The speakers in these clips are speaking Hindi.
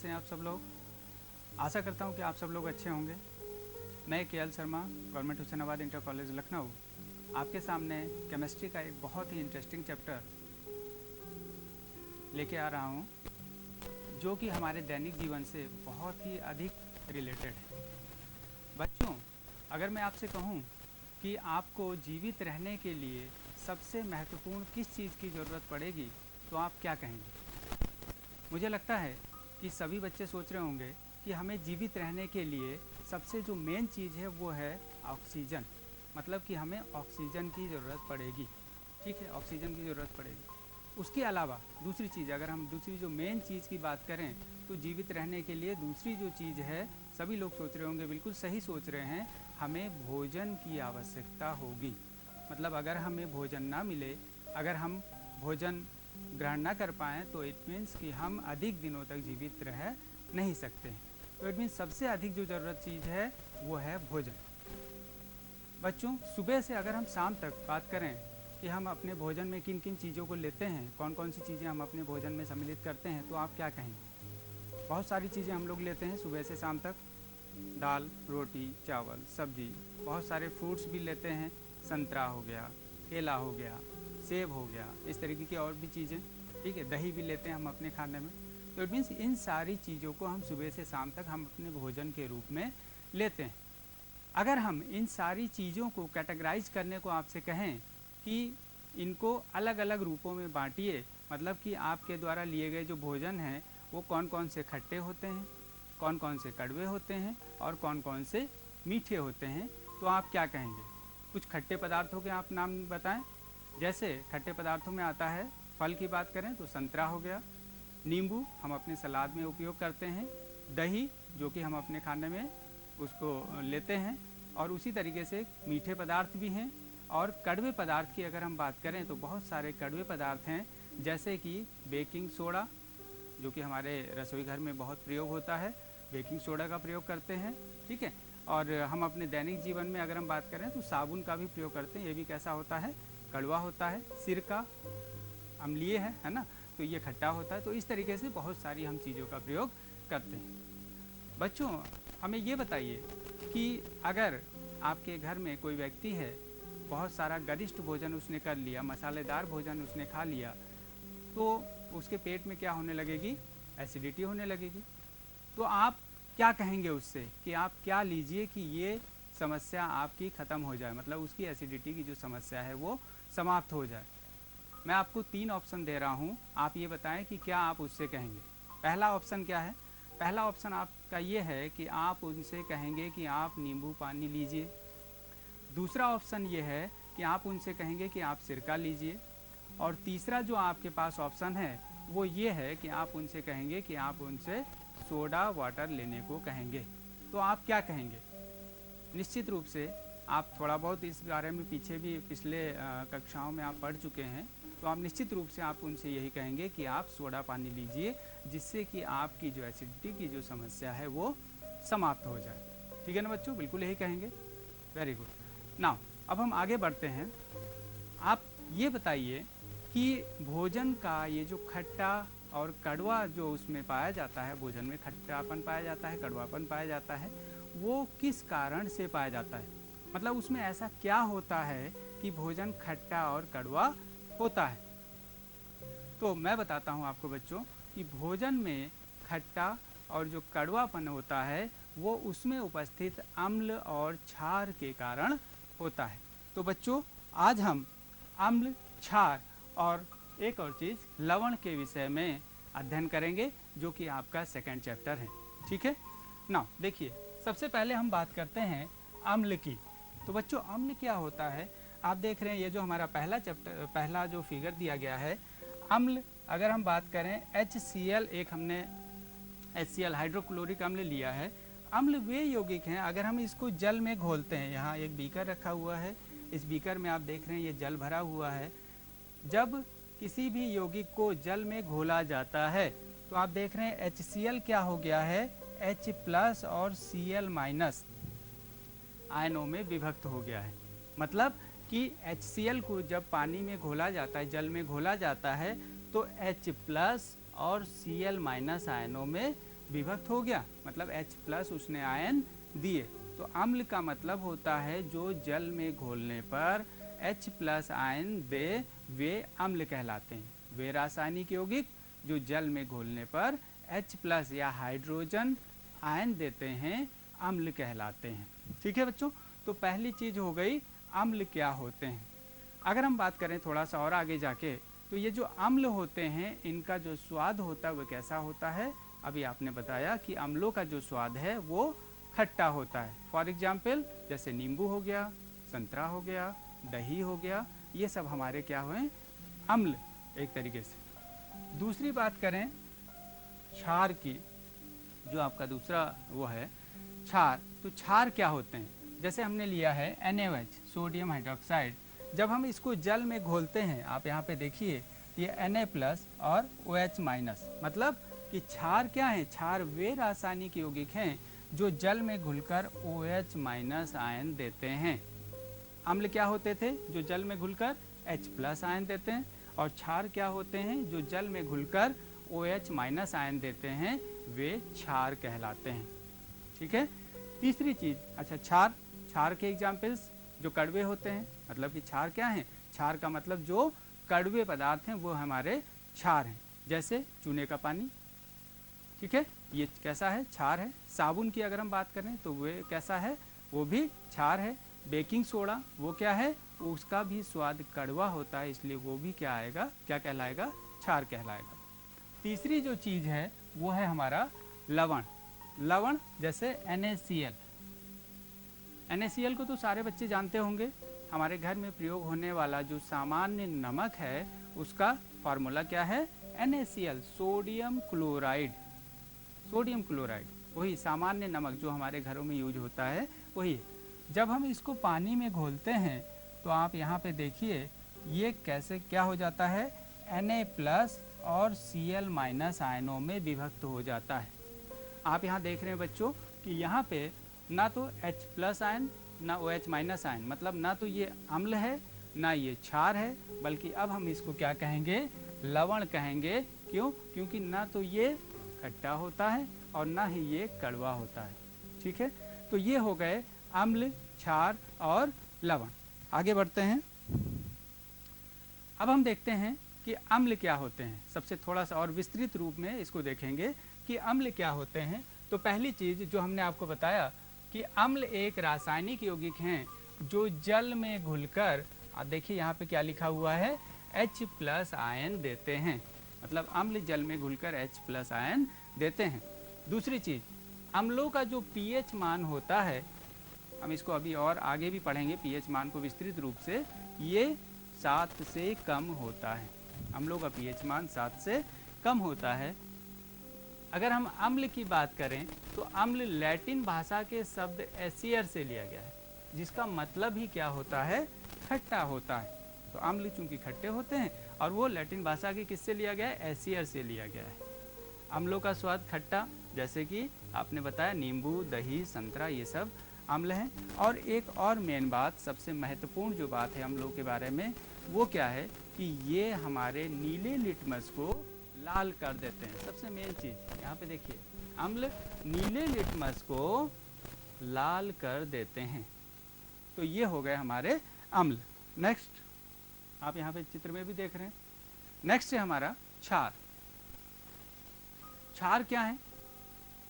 कैसे हैं आप सब लोग। आशा करता हूं कि आप सब लोग अच्छे होंगे। मैं K L. Sharma, government Husainabad inter college Lucknow, आपके सामने केमिस्ट्री का एक बहुत ही इंटरेस्टिंग चैप्टर लेके आ रहा हूं, जो कि हमारे दैनिक जीवन से बहुत ही अधिक रिलेटेड है। बच्चों, अगर मैं आपसे कहूं कि आपको जीवित रहने के लिए सबसे महत्वपूर्ण किस चीज़ की ज़रूरत पड़ेगी, तो आप क्या कहेंगे? मुझे लगता है कि सभी बच्चे सोच रहे होंगे कि हमें जीवित रहने के लिए सबसे जो मेन चीज़ है वो है ऑक्सीजन। मतलब कि हमें ऑक्सीजन की ज़रूरत पड़ेगी। ठीक है, ऑक्सीजन की ज़रूरत पड़ेगी। उसके अलावा दूसरी चीज़, अगर हम दूसरी जो मेन चीज़ की बात करें, तो जीवित रहने के लिए दूसरी जो चीज़ है, सभी लोग सोच रहे होंगे, बिल्कुल सही सोच रहे हैं, हमें भोजन की आवश्यकता होगी। मतलब अगर हमें भोजन ना मिले, अगर हम भोजन ग्रहण ना कर पाएँ, तो इट मीन्स कि हम अधिक दिनों तक जीवित रह नहीं सकते हैं। तो इट मीन्स सबसे अधिक जो ज़रूरत चीज़ है वो है भोजन। बच्चों, सुबह से अगर हम शाम तक बात करें कि हम अपने भोजन में किन किन चीज़ों को लेते हैं, कौन कौन सी चीज़ें हम अपने भोजन में सम्मिलित करते हैं, तो आप क्या कहेंगे? बहुत सारी चीज़ें हम लोग लेते हैं सुबह से शाम तक। दाल, रोटी, चावल, सब्जी, बहुत सारे फ्रूट्स भी लेते हैं। संतरा हो गया, केला हो गया, सेब हो गया, इस तरीके की और भी चीज़ें। ठीक है, दही भी लेते हैं हम अपने खाने में। तो इट मीन्स इन सारी चीज़ों को हम सुबह से शाम तक हम अपने भोजन के रूप में लेते हैं। अगर हम इन सारी चीज़ों को कैटेगराइज करने को आपसे कहें कि इनको अलग अलग रूपों में बांटिए, मतलब कि आपके द्वारा लिए गए जो भोजन हैं वो कौन कौन से खट्टे होते हैं, कौन कौन से कड़वे होते हैं और कौन कौन से मीठे होते हैं, तो आप क्या कहेंगे? कुछ खट्टे पदार्थों के आप नाम बताएं। जैसे खट्टे पदार्थों में आता है, फल की बात करें तो संतरा हो गया, नींबू हम अपने सलाद में उपयोग करते हैं, दही जो कि हम अपने खाने में उसको लेते हैं, और उसी तरीके से मीठे पदार्थ भी हैं। और कड़वे पदार्थ की अगर हम बात करें तो बहुत सारे कड़वे पदार्थ हैं, जैसे कि बेकिंग सोडा जो कि हमारे रसोई घर में बहुत प्रयोग होता है, बेकिंग सोडा का प्रयोग करते हैं। ठीक है, और हम अपने दैनिक जीवन में अगर हम बात करें तो साबुन का भी प्रयोग करते हैं। ये भी कैसा होता है? कड़वा होता है। सिरका अम्लीय है ना, तो ये खट्टा होता है। तो इस तरीके से बहुत सारी हम चीज़ों का प्रयोग करते हैं। बच्चों, हमें ये बताइए कि अगर आपके घर में कोई व्यक्ति है, बहुत सारा गरिष्ठ भोजन उसने कर लिया, मसालेदार भोजन उसने खा लिया, तो उसके पेट में क्या होने लगेगी? एसिडिटी होने लगेगी। तो आप क्या कहेंगे उससे कि आप क्या लीजिए कि ये समस्या आपकी ख़त्म हो जाए, मतलब उसकी एसिडिटी की जो समस्या है वो समाप्त हो जाए। मैं आपको 3 ऑप्शन दे रहा हूँ, आप ये बताएं कि क्या आप उससे कहेंगे। पहला ऑप्शन क्या है? पहला ऑप्शन आपका ये है कि आप उनसे कहेंगे कि आप नींबू पानी लीजिए। दूसरा ऑप्शन ये है कि आप उनसे कहेंगे कि आप सिरका लीजिए। और तीसरा जो आपके पास ऑप्शन है वो ये है कि आप उनसे कहेंगे कि आप उनसे सोडा वाटर लेने को कहेंगे। तो आप क्या कहेंगे? निश्चित रूप से आप थोड़ा बहुत इस बारे में पीछे भी पिछले कक्षाओं में आप पढ़ चुके हैं, तो आप निश्चित रूप से आप उनसे यही कहेंगे कि आप सोडा पानी लीजिए, जिससे कि आपकी जो एसिडिटी की जो समस्या है वो समाप्त हो जाए। ठीक है ना बच्चों, बिल्कुल यही कहेंगे। Very good. नाउ अब हम आगे बढ़ते हैं। आप ये बताइए कि भोजन का ये जो खट्टा और कड़वा जो उसमें पाया जाता है, भोजन में खट्टापन पाया जाता है, कड़वापन पाया जाता है, वो किस कारण से पाया जाता है? मतलब उसमें ऐसा क्या होता है कि भोजन खट्टा और कड़वा होता है? तो मैं बताता हूँ आपको बच्चों कि भोजन में खट्टा और जो कड़वापन होता है वो उसमें उपस्थित अम्ल और क्षार के कारण होता है। तो बच्चों, आज हम अम्ल, क्षार और एक और चीज़ लवण के विषय में अध्ययन करेंगे, जो कि आपका सेकंड चैप्टर है। ठीक है ना, देखिए सबसे पहले हम बात करते हैं अम्ल की। तो बच्चों, अम्ल क्या होता है? आप देख रहे हैं ये जो हमारा पहला चैप्टर, पहला जो फिगर दिया गया है, अम्ल अगर हम बात करें HCl, एक हमने HCl हाइड्रोक्लोरिक अम्ल लिया है। अम्ल वे यौगिक हैं, अगर हम इसको जल में घोलते हैं, यहाँ एक बीकर रखा हुआ है, इस बीकर में आप देख रहे हैं ये जल भरा हुआ है। जब किसी भी यौगिक को जल में घोला जाता है तो आप देख रहे हैं HCl क्या हो गया है? H+ और Cl- आयनों में विभक्त हो गया है। मतलब कि HCl को जब पानी में घोला जाता है, जल में घोला जाता है, तो H+ और Cl- आयनों में विभक्त हो गया, मतलब H प्लस उसने आयन दिए। तो अम्ल का मतलब होता है जो जल में घोलने पर H प्लस आयन दे, वे अम्ल कहलाते हैं। वे रासायनिक यौगिक जो जल में घोलने पर H प्लस या हाइड्रोजन आयन देते हैं, अम्ल कहलाते हैं। ठीक है बच्चों, तो पहली चीज़ हो गई अम्ल क्या होते हैं। अगर हम बात करें थोड़ा सा और आगे जाके, तो ये जो अम्ल होते हैं इनका जो स्वाद होता है वो कैसा होता है। अभी आपने बताया कि अम्लों का जो स्वाद है वो खट्टा होता है। फॉर एग्जाम्पल जैसे नींबू हो गया, संतरा हो गया, दही हो गया, ये सब हमारे क्या हुए, अम्ल एक तरीके से। दूसरी बात करें क्षार की, जो आपका दूसरा वो है क्षार, तो क्षार क्या होते हैं। जैसे हमने लिया है NaOH, सोडियम हाइड्रोक्साइड, जब हम इसको जल में घोलते हैं, आप यहाँ पे देखिए ये Na प्लस और OH माइनस, मतलब कि क्षार क्या है, क्षार वे रासायनिक यौगिक हैं जो जल में घुलकर OH माइनस आयन देते हैं। अम्ल क्या होते थे, जो जल में घुलकर H प्लस आयन देते हैं, और क्षार क्या होते हैं, जो जल में घुलकर OH माइनस आयन देते हैं, वे क्षार कहलाते हैं। ठीक है। तीसरी चीज़, अच्छा क्षार, क्षार के एग्जाम्पल्स जो कड़वे होते हैं, मतलब कि क्षार क्या है, क्षार का मतलब जो कड़वे पदार्थ हैं वो हमारे क्षार हैं। जैसे चूने का पानी, ठीक है, ये कैसा है, क्षार है। साबुन की अगर हम बात करें तो वे कैसा है, वो भी क्षार है। बेकिंग सोडा वो क्या है, उसका भी स्वाद कड़वा होता है, इसलिए वो भी क्या आएगा, क्या कहलाएगा, क्षार कहलाएगा। तीसरी जो चीज़ है वो है हमारा लवण। लवण जैसे NaCl, NaCl को तो सारे बच्चे जानते होंगे। हमारे घर में प्रयोग होने वाला जो सामान्य नमक है उसका फार्मूला क्या है, NaCl, sodium chloride. Sodium chloride वही सामान्य नमक जो हमारे घरों में यूज होता है वही। जब हम इसको पानी में घोलते हैं तो आप यहाँ पे देखिए ये कैसे क्या हो जाता है, Na प्लस और Cl माइनस आयनों में विभक्त हो जाता है। आप यहाँ देख रहे हैं बच्चों कि यहाँ पे ना तो H प्लस आयन ना OH माइनस आयन, मतलब ना तो ये अम्ल है ना ये क्षार है, बल्कि अब हम इसको क्या कहेंगे, लवण कहेंगे। क्यों, क्योंकि ना तो ये खट्टा होता है और ना ही ये कड़वा होता है। ठीक है, तो ये हो गए अम्ल, क्षार और लवण। आगे बढ़ते हैं। अब हम देखते हैं कि अम्ल क्या होते हैं। सबसे थोड़ा सा और विस्तृत रूप में इसको देखेंगे कि अम्ल क्या होते हैं। तो पहली चीज़ जो हमने आपको बताया कि अम्ल एक रासायनिक यौगिक हैं जो जल में घुलकर, देखिए यहाँ पे क्या लिखा हुआ है, H प्लस आयन देते हैं, मतलब अम्ल जल में घुलकर H प्लस आयन देते हैं। दूसरी चीज़, अम्लों का जो pH मान होता है, हम इसको अभी और आगे भी पढ़ेंगे pH मान को विस्तृत रूप से, ये 7 से कम होता है। अम्लों का pH मान 7 से कम होता है। अगर हम अम्ल की बात करें तो अम्ल लैटिन भाषा के शब्द एसियर से लिया गया है, जिसका मतलब ही क्या होता है, खट्टा होता है। तो अम्ल चूंकि खट्टे होते हैं और वो लैटिन भाषा के किससे लिया गया है, एसियर से लिया गया है। अम्लों का स्वाद खट्टा, जैसे कि आपने बताया नींबू, दही, संतरा, ये सब अम्ल हैं। और एक और मेन बात, सबसे महत्वपूर्ण जो बात है अम्लों के बारे में, वो क्या है कि ये हमारे नीले लिटमस को लाल कर देते हैं। सबसे मेन चीज़ यहाँ पे देखिए, अम्ल नीले लिटमस को लाल कर देते हैं। तो ये हो गए हमारे अम्ल। नेक्स्ट, आप यहाँ पे चित्र में भी देख रहे हैं। नेक्स्ट है हमारा क्षार। क्षार क्या है,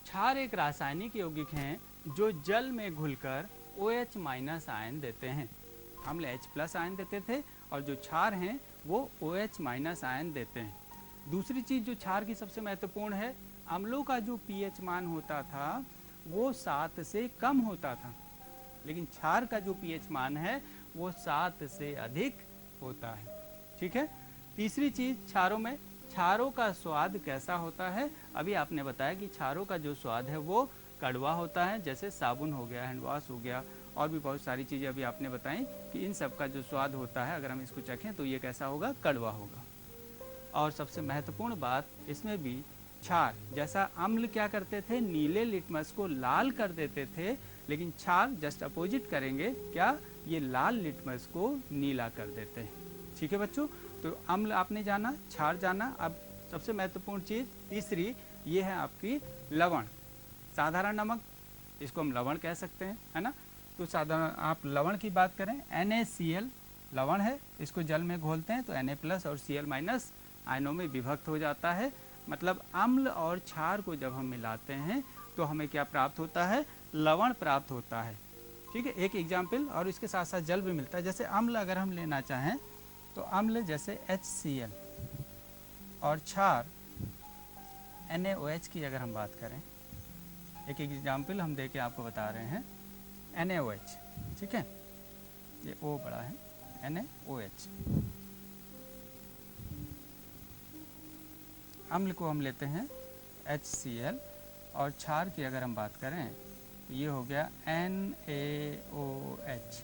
क्षार एक रासायनिक यौगिक हैं जो जल में घुलकर OH माइनस आयन देते हैं। अम्ल H प्लस आयन देते थे और जो क्षार हैं वो OH माइनस आयन देते हैं। दूसरी चीज़ जो क्षार की सबसे महत्वपूर्ण है, अम्लों का जो pH मान होता था वो 7 से कम होता था, लेकिन क्षार का जो pH मान है वो 7 से अधिक होता है। ठीक है। तीसरी चीज़, क्षारों में, क्षारों का स्वाद कैसा होता है, अभी आपने बताया कि क्षारों का जो स्वाद है वो कड़वा होता है, जैसे साबुन हो गया, हैंड वॉश हो गया, और भी बहुत सारी चीज़ें अभी आपने बताई कि इन सब का जो स्वाद होता है अगर हम इसको चखें तो ये कैसा होगा, कड़वा होगा। और सबसे महत्वपूर्ण बात इसमें भी, क्षार जैसा अम्ल क्या करते थे, नीले लिटमस को लाल कर देते थे, लेकिन क्षार जस्ट अपोजिट करेंगे, क्या, ये लाल लिटमस को नीला कर देते हैं। ठीक है बच्चों, तो अम्ल आपने जाना, क्षार जाना। अब सबसे महत्वपूर्ण चीज़ तीसरी, ये है आपकी लवण, साधारण नमक, इसको हम लवण कह सकते हैं, है ना। तो साधारण आप लवण की बात करें, NaCl लवण है, इसको जल में घोलते हैं तो Na+ और Cl- आयनों में विभक्त हो जाता है। मतलब अम्ल और क्षार को जब हम मिलाते हैं तो हमें क्या प्राप्त होता है, लवण प्राप्त होता है। ठीक है, एक एग्जाम्पल, और इसके साथ साथ जल भी मिलता है। जैसे अम्ल अगर हम लेना चाहें तो अम्ल जैसे HCl और क्षार NaOH की अगर हम बात करें, एक एग्जाम्पल हम दे के आपको बता रहे हैं, NaOH, ठीक है, ये O बड़ा है, NaOH। अम्ल को हम लेते हैं HCl और क्षार की अगर हम बात करें तो ये हो गया NaOH।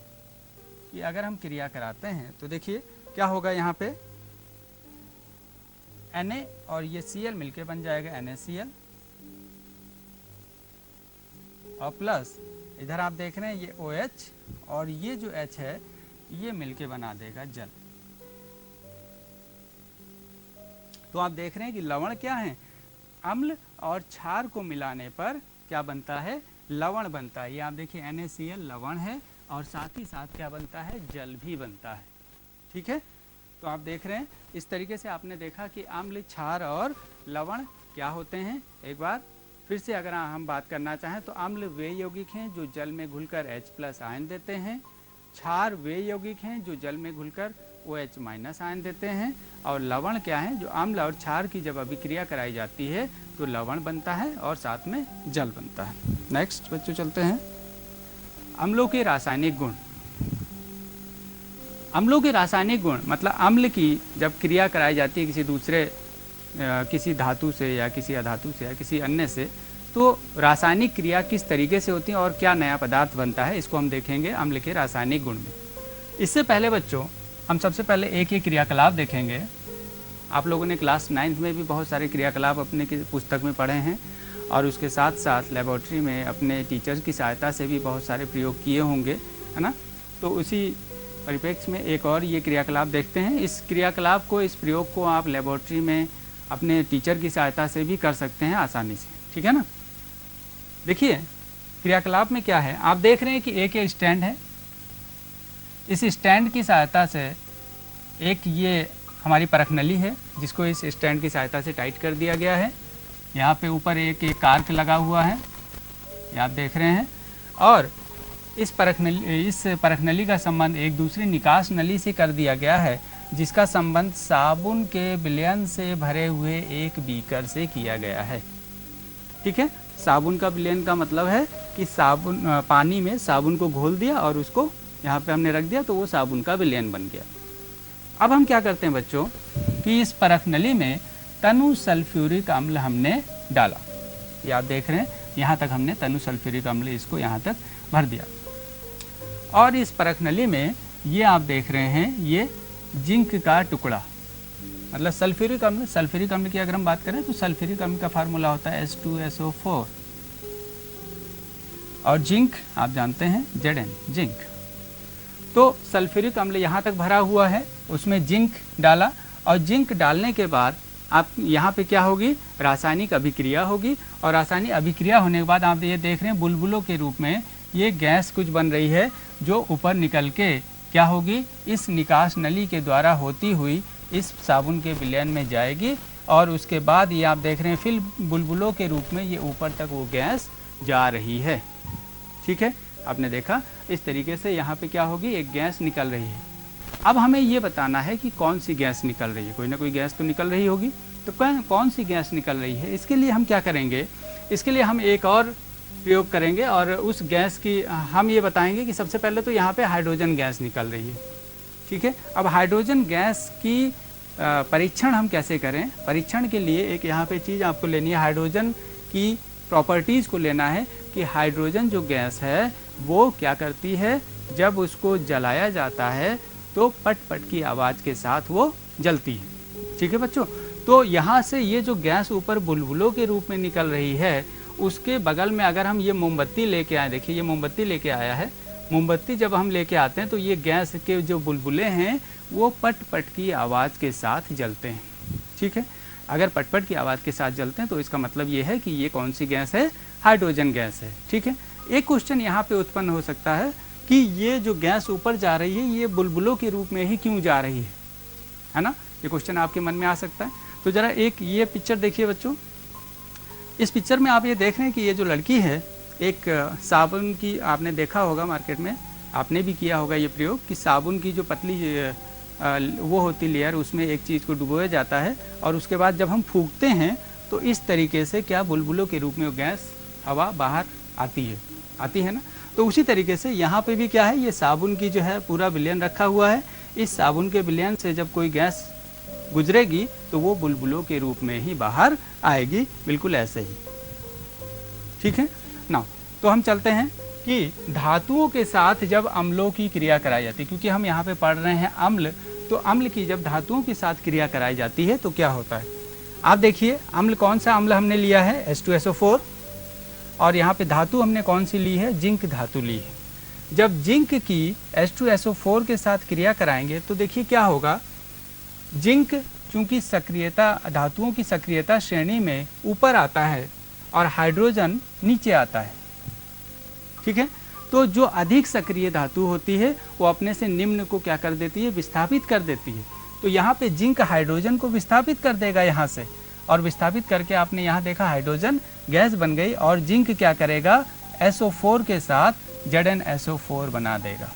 ये अगर हम क्रिया कराते हैं तो देखिए क्या होगा, यहाँ पे Na और ये Cl मिलके बन जाएगा NaCl, और प्लस इधर आप देख रहे हैं ये OH और ये जो H है ये मिलके बना देगा जल। तो आप देख रहे हैं कि लवण क्या है, अम्ल और क्षार को मिलाने पर क्या बनता है, लवण बनता है। ये आप देखिए NaCl लवण है और साथ ही साथ क्या बनता है, जल भी बनता है। ठीक है, तो आप देख रहे हैं इस तरीके से आपने देखा कि अम्ल, क्षार और लवण क्या होते हैं। एक बार फिर से अगर हम बात करना चाहें तो अम्ल वे यौगिक हैं जो जल में घुलकर H+ आयन देते हैं, क्षार वे यौगिक हैं जो जल में घुलकर OH- आयन देते हैं, और लवण क्या है, जो अम्ल और क्षार की जब अभिक्रिया कराई जाती है तो लवण बनता है और साथ में जल बनता है। नेक्स्ट बच्चों चलते हैं, अम्लों के रासायनिक गुण। अम्लों के रासायनिक गुण मतलब अम्ल की जब क्रिया कराई जाती है किसी दूसरे किसी धातु से या किसी अधातु से या किसी अन्य से, तो रासायनिक क्रिया किस तरीके से होती है और क्या नया पदार्थ बनता है, इसको हम देखेंगे अम्ल के रासायनिक गुण में। इससे पहले बच्चों हम सबसे पहले एक ही क्रियाकलाप देखेंगे। आप लोगों ने क्लास 9th में भी बहुत सारे क्रियाकलाप अपने की पुस्तक में पढ़े हैं और उसके साथ साथ लेबोरेटरी में अपने टीचर्स की सहायता से भी बहुत सारे प्रयोग किए होंगे, है ना। तो उसी परिप्रेक्ष्य में एक और ये क्रियाकलाप देखते हैं। इस क्रियाकलाप को, इस प्रयोग को आप लेबोरेटरी में अपने टीचर की सहायता से भी कर सकते हैं आसानी से, ठीक है ना। देखिए क्रियाकलाप में क्या है, आप देख रहे हैं कि एक ये स्टैंड है, इस स्टैंड की सहायता से एक ये हमारी परख नली है जिसको इस स्टैंड की सहायता से टाइट कर दिया गया है। यहाँ पे ऊपर एक कार्क लगा हुआ है, ये आप देख रहे हैं, और इस परख नली का संबंध एक दूसरी निकास नली से कर दिया गया है जिसका संबंध साबुन के विलयन से भरे हुए एक बीकर से किया गया है। ठीक है, साबुन का विलयन का मतलब है कि साबुन पानी में साबुन को घोल दिया और उसको यहाँ पे हमने रख दिया तो वो साबुन का विलयन बन गया। अब हम क्या करते हैं बच्चों कि इस परख नली में तनु सल्फ्यूरिक अम्ल हमने डाला, ये आप देख रहे हैं, यहाँ तक हमने तनु सल्फ्यूरिक अम्ल इसको यहाँ तक भर दिया, और इस परख नली में ये आप देख रहे हैं ये जिंक का टुकड़ा, मतलब सल्फ्यूरिक अम्ल। सल्फ्यूरिक अम्ल की अगर हम बात करें तो सल्फ्यूरिक अम्ल का फार्मूला होता है H2SO4, और जिंक आप जानते हैं Zn, जिंक। तो सल्फ्यूरिक अम्ल यहाँ तक भरा हुआ है, उसमें जिंक डाला, और जिंक डालने के बाद आप यहाँ पे क्या होगी, रासायनिक अभिक्रिया होगी, और रासायनिक अभिक्रिया होने के बाद आप ये देख रहे हैं बुलबुलों के रूप में ये गैस कुछ बन रही है जो ऊपर निकल के क्या होगी, इस निकास नली के द्वारा होती हुई इस साबुन के विलयन में जाएगी, और उसके बाद ये आप देख रहे हैं फिर बुलबुलों के रूप में ये ऊपर तक वो गैस जा रही है। ठीक है, आपने देखा इस तरीके से यहाँ पे क्या होगी, एक गैस निकल रही है। अब हमें ये बताना है कि कौन सी गैस निकल रही है, कोई ना कोई गैस तो निकल रही होगी, तो कौन सी गैस निकल रही है, इसके लिए हम क्या करेंगे, इसके लिए हम एक और प्रयोग करेंगे, और उस गैस की हम ये बताएंगे कि सबसे पहले तो यहाँ पे हाइड्रोजन गैस निकल रही है। ठीक है, अब हाइड्रोजन गैस की परीक्षण हम कैसे करें, परीक्षण के लिए एक यहाँ पे चीज़ आपको लेनी है, हाइड्रोजन की प्रॉपर्टीज़ को लेना है कि हाइड्रोजन जो गैस है वो क्या करती है, जब उसको जलाया जाता है तो पट पट की आवाज़ के साथ वो जलती है। ठीक है बच्चों, तो यहाँ से ये जो गैस ऊपर बुलबुलों के रूप में निकल रही है, उसके बगल में अगर हम ये मोमबत्ती लेके आए, देखिए ये मोमबत्ती लेके आया है, मोमबत्ती जब हम लेके आते हैं तो ये गैस के जो बुलबुले हैं वो पट पट की आवाज़ के साथ जलते हैं। ठीक है, अगर पटपट की आवाज़ के साथ जलते हैं तो इसका मतलब ये है कि ये कौन सी गैस है, हाइड्रोजन गैस है। ठीक है, एक क्वेश्चन यहाँ पे उत्पन्न हो सकता है कि ये जो गैस ऊपर जा रही है ये बुलबुलों के रूप में ही क्यों जा रही है ना, ये क्वेश्चन आपके मन में आ सकता है। तो ज़रा एक ये पिक्चर देखिए बच्चों, इस पिक्चर में आप ये देख रहे हैं कि ये जो लड़की है, एक साबुन की, आपने देखा होगा मार्केट में, आपने भी किया होगा ये प्रयोग कि साबुन की जो पतली वो होती लेयर, उसमें एक चीज़ को डुबोया जाता है और उसके बाद जब हम फूंकते हैं तो इस तरीके से क्या बुलबुलों के रूप में वो गैस, हवा बाहर आती है ना। तो उसी तरीके से यहाँ पे भी क्या है, ये साबुन की जो है पूरा विलयन रखा हुआ है, इस साबुन के विलयन से जब कोई गैस गुजरेगी तो वो बुलबुलों के रूप में ही बाहर आएगी, बिल्कुल ऐसे ही। ठीक है ना, तो हम चलते हैं कि धातुओं के साथ जब अम्लों की क्रिया कराई जाती है, क्योंकि हम यहाँ पे पढ़ रहे हैं अम्ल, तो अम्ल की जब धातुओं के साथ क्रिया कराई जाती है तो क्या होता है। आप देखिए अम्ल, कौन सा अम्ल हमने लिया है, H2SO4, और यहाँ पे धातु हमने कौन सी ली है, जिंक धातु ली है। जब जिंक की H2SO4 के साथ क्रिया कराएंगे तो देखिए क्या होगा, जिंक चूंकि सक्रियता, धातुओं की सक्रियता श्रेणी में ऊपर आता है और हाइड्रोजन नीचे आता है। ठीक है, तो जो अधिक सक्रिय धातु होती है वो अपने से निम्न को क्या कर देती है, विस्थापित कर देती है। तो यहाँ पे जिंक हाइड्रोजन को विस्थापित कर देगा यहाँ से, और विस्थापित करके आपने यहाँ देखा हाइड्रोजन गैस बन गई, और जिंक क्या करेगा, SO4 के साथ ZnSO4 बना देगा,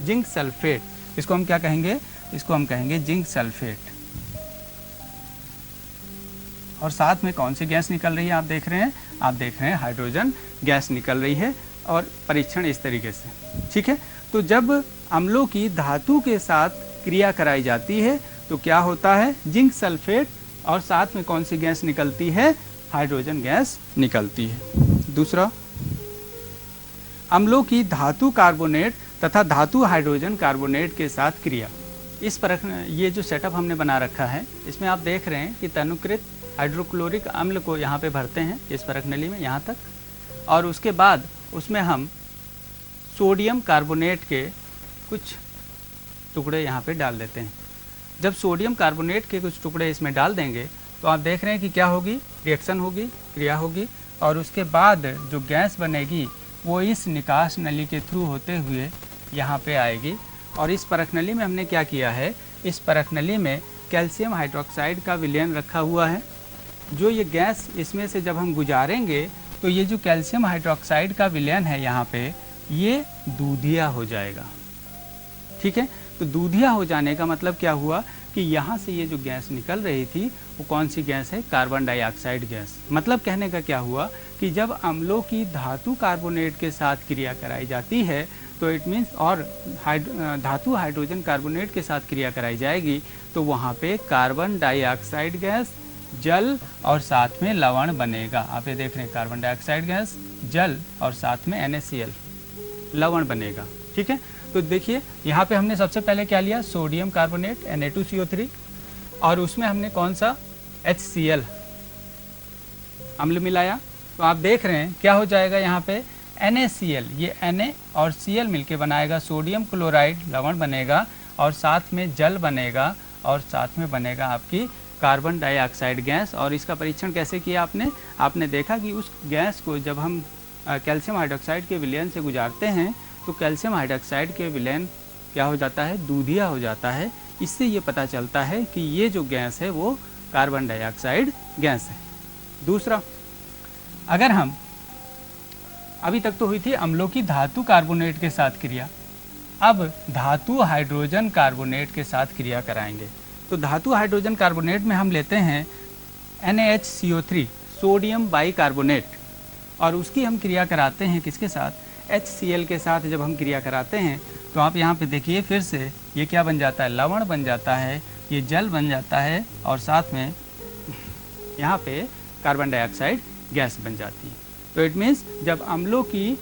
जिंक सल्फेट। इसको हम क्या कहेंगे, इसको हम कहेंगे जिंक सल्फेट। और साथ में कौन सी गैस निकल रही है, आप देख रहे हैं हाइड्रोजन गैस निकल रही है, और परीक्षण इस तरीके से। ठीक है, तो जब अम्लों की धातु के साथ क्रिया कराई जाती है तो क्या होता है, जिंक सल्फेट, और साथ में कौन सी गैस निकलती है, हाइड्रोजन गैस निकलती है। दूसरा, अम्लों की धातु कार्बोनेट तथा धातु हाइड्रोजन कार्बोनेट के साथ क्रिया। इस पर ये जो सेटअप हमने बना रखा है, इसमें आप देख रहे हैं कि तनुकृत हाइड्रोक्लोरिक अम्ल को यहाँ पे भरते हैं इस परख नली में यहाँ तक, और उसके बाद उसमें हम सोडियम कार्बोनेट के कुछ टुकड़े यहाँ पे डाल देते हैं। जब सोडियम कार्बोनेट के कुछ टुकड़े इसमें डाल देंगे तो आप देख रहे हैं कि क्या होगी, रिएक्शन होगी, क्रिया होगी, और उसके बाद जो गैस बनेगी वो इस निकास नली के थ्रू होते हुए यहाँ पे आएगी। और इस परख नली में हमने क्या किया है, इस परख नली में कैल्शियम हाइड्रोक्साइड का विलयन रखा हुआ है। जो ये गैस इसमें से जब हम गुजारेंगे तो ये जो कैल्शियम हाइड्रोक्साइड का विलयन है यहाँ पे, ये दूधिया हो जाएगा। ठीक है, तो दूधिया हो जाने का मतलब क्या हुआ कि यहाँ से ये जो गैस निकल रही थी वो कौन सी गैस है, कार्बन डाइऑक्साइड गैस। मतलब कहने का क्या हुआ कि जब अम्लों की धातु कार्बोनेट के साथ क्रिया कराई जाती है तो इट मीन्स, और धातु हाइड्रोजन कार्बोनेट के साथ क्रिया कराई जाएगी तो वहाँ पे कार्बन डाइऑक्साइड गैस, जल और साथ में लवण बनेगा। आप ये देख रहे हैं, कार्बन डाइऑक्साइड गैस, जल और साथ में NaCl, लवण बनेगा। ठीक है, तो देखिए यहाँ पे हमने सबसे पहले क्या लिया, सोडियम कार्बोनेट Na2CO3, और उसमें हमने कौन सा, HCl अम्ल मिलाया। तो आप देख रहे हैं क्या हो जाएगा यहाँ पे, NaCl, ये Na और Cl मिलके बनाएगा सोडियम क्लोराइड, लवण बनेगा, और साथ में जल बनेगा, और साथ में बनेगा आपकी कार्बन डाइऑक्साइड गैस। और इसका परीक्षण कैसे किया आपने देखा कि उस गैस को जब हम कैल्शियम हाइड्रोक्साइड के विलयन से गुजारते हैं तो कैल्शियम हाइड्रोक्साइड के विलयन क्या हो जाता है, दूधिया हो जाता है। इससे ये पता चलता है कि ये जो गैस है वो कार्बन डाइऑक्साइड गैस है। दूसरा, अगर हम, अभी तक तो हुई थी अम्लों की धातु कार्बोनेट के साथ क्रिया, अब धातु हाइड्रोजन कार्बोनेट के साथ क्रिया कराएंगे। तो धातु हाइड्रोजन कार्बोनेट में हम लेते हैं NaHCO3, सोडियम बाइकार्बोनेट, और उसकी हम क्रिया कराते हैं किसके साथ, HCl के साथ। जब हम क्रिया कराते हैं तो आप यहाँ पे देखिए फिर से ये क्या बन जाता है, लवण बन जाता है, ये जल बन जाता है, और साथ में यहाँ पे कार्बन डाइऑक्साइड गैस बन जाती है। तो इट मीन्स जब अम्लों की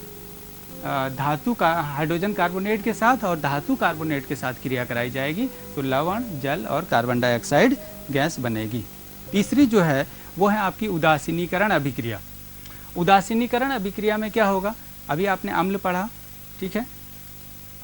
धातु का हाइड्रोजन कार्बोनेट के साथ और धातु कार्बोनेट के साथ क्रिया कराई जाएगी तो लवण, जल और कार्बन डाइऑक्साइड गैस बनेगी। तीसरी जो है वो है आपकी उदासीनीकरण अभिक्रिया। उदासीनीकरण अभिक्रिया में क्या होगा, अभी आपने अम्ल पढ़ा, ठीक है,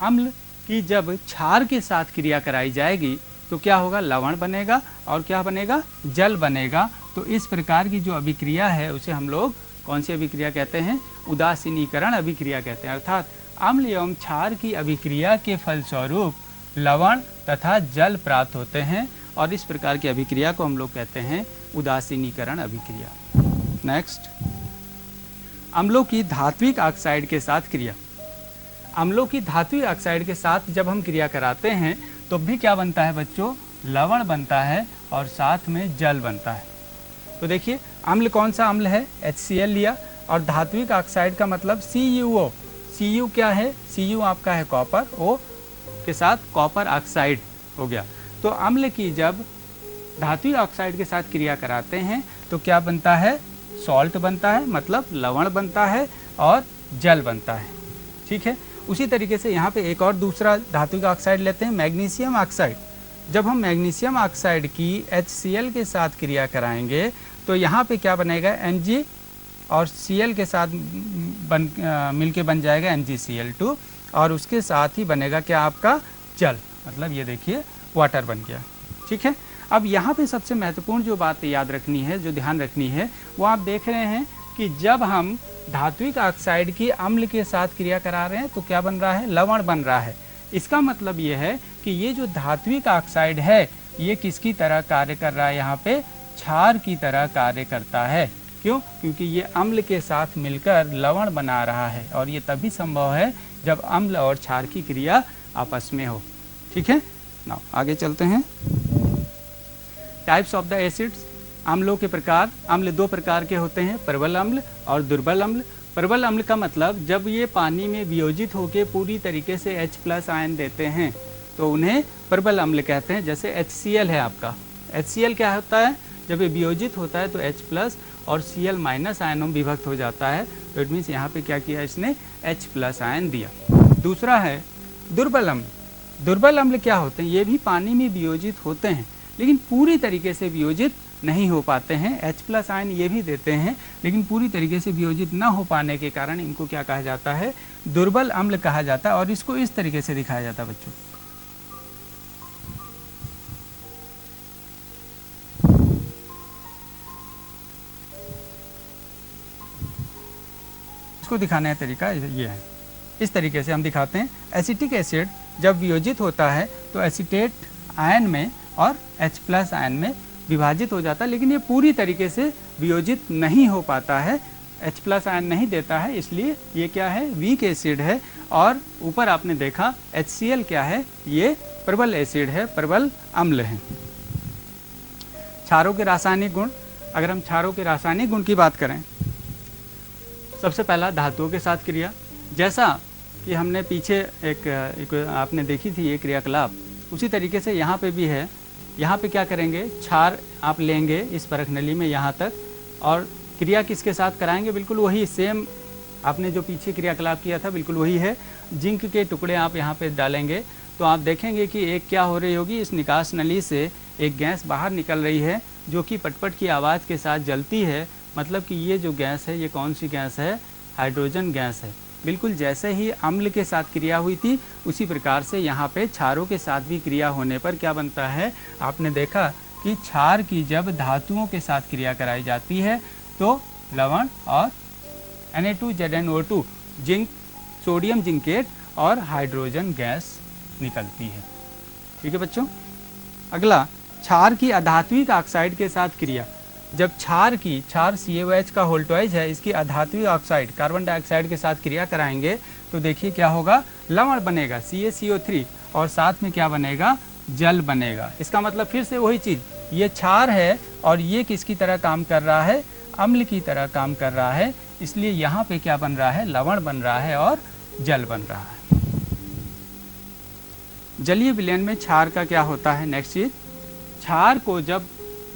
अम्ल की जब क्षार के साथ क्रिया कराई जाएगी तो क्या होगा, लवण बनेगा और क्या बनेगा, जल बनेगा। तो इस प्रकार की जो अभिक्रिया है उसे हम लोग कौन सी अभिक्रिया कहते हैं, उदासीनीकरण अभिक्रिया कहते हैं। अर्थात अम्ल एवं क्षार की अभिक्रिया के फलस्वरूप लवण तथा जल प्राप्त होते हैं और इस प्रकार की अभिक्रिया को हम लोग कहते हैं उदासीनीकरण अभिक्रिया। नेक्स्ट, अम्लों की धात्विक ऑक्साइड के साथ क्रिया। अम्लों की धात्विक ऑक्साइड के साथ जब हम क्रिया कराते हैं तो भी क्या बनता है बच्चों, लवण बनता है और साथ में जल बनता है। तो देखिए अम्ल कौन सा अम्ल है, HCl लिया, और धात्विक ऑक्साइड का मतलब CuO। Cu क्या है, Cu आपका है कॉपर, O के साथ कॉपर ऑक्साइड हो गया। तो अम्ल की जब धात्विक ऑक्साइड के साथ क्रिया कराते हैं तो क्या बनता है, सॉल्ट बनता है, मतलब लवण बनता है और जल बनता है। ठीक है, उसी तरीके से यहाँ पे एक और दूसरा धात्विक ऑक्साइड लेते हैं, मैग्नीशियम ऑक्साइड। जब हम मैग्नीशियम ऑक्साइड की HCl के साथ क्रिया कराएंगे तो यहाँ पे क्या बनेगा, Mg और Cl के साथ मिलके बन जाएगा MgCl2 और उसके साथ ही बनेगा क्या आपका, जल, मतलब ये देखिए वाटर बन गया। ठीक है, अब यहाँ पे सबसे महत्वपूर्ण जो बात याद रखनी है, जो ध्यान रखनी है, वो आप देख रहे हैं कि जब हम धात्विक ऑक्साइड की अम्ल के साथ क्रिया करा रहे हैं तो क्या बन रहा है, लवण बन रहा है। इसका मतलब ये है कि ये जो धात्विक ऑक्साइड है ये किसकी तरह कार्य कर रहा है, यहाँ पे क्षार की तरह कार्य करता है। क्यों, क्योंकि ये अम्ल के साथ मिलकर लवण बना रहा है और ये तभी संभव है जब अम्ल और क्षार की क्रिया आपस में हो। ठीक है, नाउ आगे चलते हैं। टाइप्स ऑफ द एसिड्स, अम्लों के प्रकार। अम्ल दो प्रकार के होते हैं, प्रबल अम्ल और दुर्बल अम्ल। प्रबल अम्ल का मतलब जब ये पानी में वियोजित होकर पूरी तरीके से H+ आयन देते हैं तो उन्हें प्रबल अम्ल कहते हैं। जैसे HCl है आपका, HCl क्या होता है, जब ये वियोजित होता है तो H+ और Cl- आयनों में विभक्त हो जाता है। तो इट मीन्स यहाँ पे क्या किया, इसने H+ आयन दिया। दूसरा है दुर्बल अम्ल। दुर्बल अम्ल क्या होते हैं, ये भी पानी में वियोजित होते हैं लेकिन पूरी तरीके से वियोजित नहीं हो पाते हैं। H+ आयन ये भी देते हैं लेकिन पूरी तरीके से वियोजित न हो पाने के कारण इनको क्या कहा जाता है, दुर्बल अम्ल कहा जाता है। और इसको इस तरीके से दिखाया जाता है बच्चों, इसको दिखाने का तरीका ये है, इस तरीके से हम दिखाते हैं। एसिटिक एसिड जब वियोजित होता है तो एसीटेट आयन में और H+ आयन में विभाजित हो जाता है, लेकिन ये पूरी तरीके से वियोजित नहीं हो पाता है, H+ आयन नहीं देता है, इसलिए ये क्या है, वीक एसिड है। और ऊपर आपने देखा HCl क्या है, ये प्रबल एसिड है, प्रबल अम्ल है। क्षारों के रासायनिक गुण, अगर हम क्षारों के रासायनिक गुण की बात करें, सबसे पहला धातुओं के साथ क्रिया। जैसा कि हमने पीछे एक आपने देखी थी ये क्रियाकलाप, उसी तरीके से यहाँ पे भी है। यहाँ पे क्या करेंगे, क्षार आप लेंगे इस परख नली में यहाँ तक और क्रिया किसके साथ कराएंगे, बिल्कुल वही सेम आपने जो पीछे क्रियाकलाप किया था बिल्कुल वही है। जिंक के टुकड़े आप यहाँ पे डालेंगे तो आप देखेंगे कि एक क्या हो रही होगी, इस निकास नली से एक गैस बाहर निकल रही है जो कि पटपट की आवाज़ के साथ जलती है। मतलब कि ये जो गैस है ये कौन सी गैस है, हाइड्रोजन गैस है। बिल्कुल जैसे ही अम्ल के साथ क्रिया हुई थी उसी प्रकार से यहाँ पे क्षारों के साथ भी क्रिया होने पर क्या बनता है, आपने देखा कि क्षार की जब धातुओं के साथ क्रिया कराई जाती है तो लवण और Na2ZnO2 जिंक, सोडियम जिंकेट और हाइड्रोजन गैस निकलती है। ठीक है बच्चों, अगला क्षार की अधात्विक ऑक्साइड के साथ क्रिया। जब क्षार CaOH का होल्टवाइज है, इसकी अधात्विक ऑक्साइड कार्बन डाइऑक्साइड के साथ क्रिया कराएंगे तो देखिए क्या होगा, लवण बनेगा CaCO3 और साथ में क्या बनेगा, जल बनेगा। इसका मतलब फिर से वही चीज़, ये क्षार है और ये किसकी तरह काम कर रहा है, अम्ल की तरह काम कर रहा है, इसलिए यहाँ पे क्या बन रहा है, लवण बन रहा है और जल बन रहा है। जलीय विलयन में क्षार का क्या होता है, नेक्स्ट चीज, क्षार को जब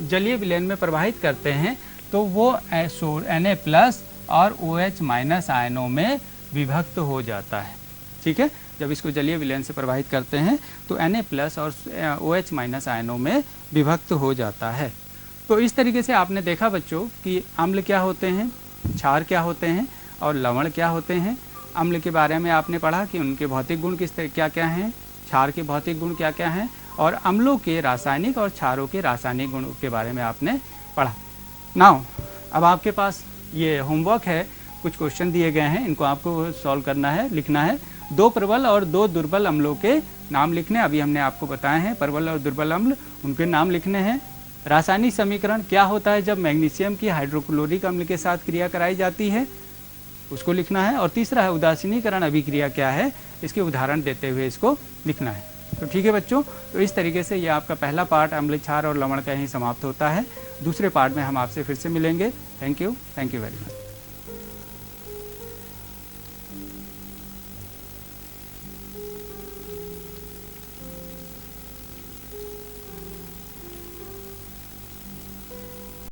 जलीय विलयन में प्रवाहित करते हैं तो वो Na+ और OH- आयनों में विभक्त हो जाता है। ठीक है, जब इसको जलीय विलयन से प्रवाहित करते हैं तो Na+ और OH- आयनों में विभक्त हो जाता है। तो इस तरीके से आपने देखा बच्चों कि अम्ल क्या होते हैं, क्षार क्या होते हैं और लवण क्या होते हैं। अम्ल के बारे में आपने पढ़ा कि उनके भौतिक गुण क्या क्या हैं, क्षार के भौतिक गुण क्या क्या हैं और अम्लों के रासायनिक और क्षारों के रासायनिक गुणों के बारे में आपने पढ़ा। नाउ अब आपके पास ये होमवर्क है, कुछ क्वेश्चन दिए गए हैं, इनको आपको सॉल्व करना है, लिखना है। 2 प्रबल और 2 दुर्बल अम्लों के नाम लिखने, अभी हमने आपको बताए हैं प्रबल और दुर्बल अम्ल, उनके नाम लिखने हैं। रासायनिक समीकरण क्या होता है जब मैग्नीशियम की हाइड्रोक्लोरिक अम्ल के साथ क्रिया कराई जाती है, उसको लिखना है। और तीसरा है उदासीनीकरण अभिक्रिया क्या है, इसके उदाहरण देते हुए इसको लिखना है। तो ठीक है बच्चों, तो इस तरीके से ये आपका पहला पार्ट अम्ल, क्षार और लवण का यहीं समाप्त होता है। दूसरे पार्ट में हम आपसे फिर से मिलेंगे। Thank you very much.